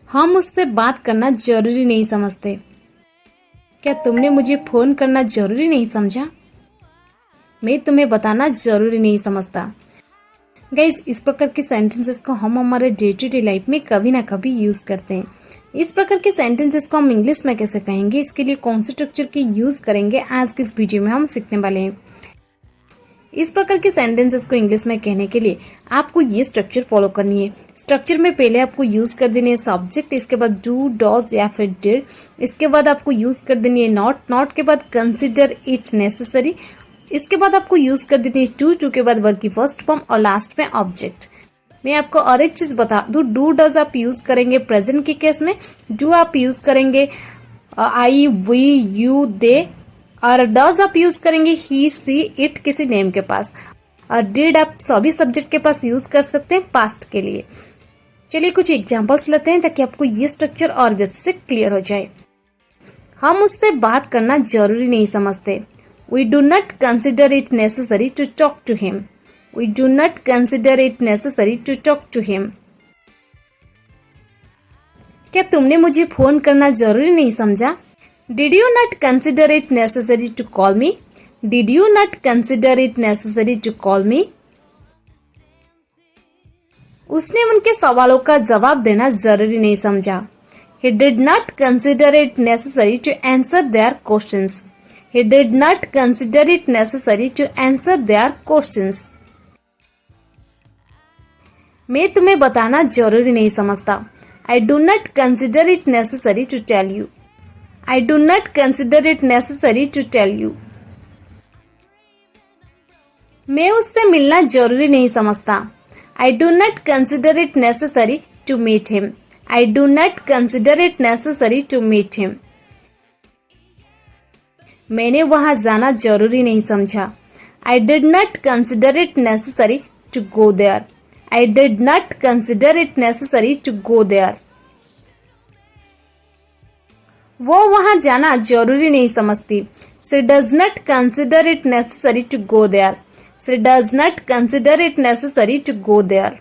हम उससे बात करना जरूरी नहीं समझते। क्या तुमने मुझे फोन करना जरूरी नहीं समझा? मैं तुम्हें बताना जरूरी नहीं समझता। गाइस, इस प्रकार के सेंटेंसेस को हम हमारे डे टू डे लाइफ में कभी ना कभी यूज करते हैं। इस प्रकार के सेंटेंसेस को हम इंग्लिश में कैसे कहेंगे, इसके लिए कौन से स्ट्रक्चर की यूज करेंगे, आज के इस वीडियो में हम सीखने वाले हैं। इस प्रकार के सेंटेंसेस को इंग्लिश में कहने के लिए आपको ये स्ट्रक्चर फॉलो करनी है। स्ट्रक्चर में पहले आपको यूज कर देनी है सब्जेक्ट, इसके बाद डू, डॉज या फिर डिड। इसके बाद आपको यूज कर देनी है नॉट, नॉट के बाद कंसिडर इट नेसेसरी। इसके बाद आपको यूज कर देनी है टू के बाद वर्ब की फर्स्ट फॉर्म और लास्ट में ऑब्जेक्ट। मैं आपको और एक चीज बता दूं, डू डज आप यूज करेंगे प्रेजेंट के केस में, डू आप यूज करेंगे आई, वी, यू, दे, और डज आप यूज करेंगे ही, सी, इट किसी नेम के पास, और डिड आप सभी सब्जेक्ट के पास यूज कर सकते हैं पास्ट के लिए। चलिए कुछ एग्जांपल्स लेते हैं ताकि आपको ये स्ट्रक्चर और भी अच्छे से क्लियर हो जाए। हम उससे बात करना जरूरी नहीं समझते। We do not consider it necessary to talk to him. We do not consider it necessary to talk to him. क्या तुमने मुझे फोन करना जरूरी नहीं समझा? Did you not consider it necessary to call me? Did you not consider it necessary to call me? उसने उनके सवालों का जवाब देना जरूरी नहीं समझा। He did not consider it necessary to answer their questions. He did not consider it necessary to answer their questions. मैं तुम्हें बताना जरूरी नहीं समझता। I do not consider it necessary to tell you. I do not consider it necessary to tell you. मैं उससे मिलना जरूरी नहीं समझता। I do not consider it necessary to meet him. I do not consider it necessary to meet him. मैंने वहां जाना जरूरी नहीं समझा। I did not consider it necessary to go there. I did not consider it necessary to go there. वो वहां जाना जरूरी नहीं समझती। She does not consider it necessary to go there. She does not consider it necessary to go there.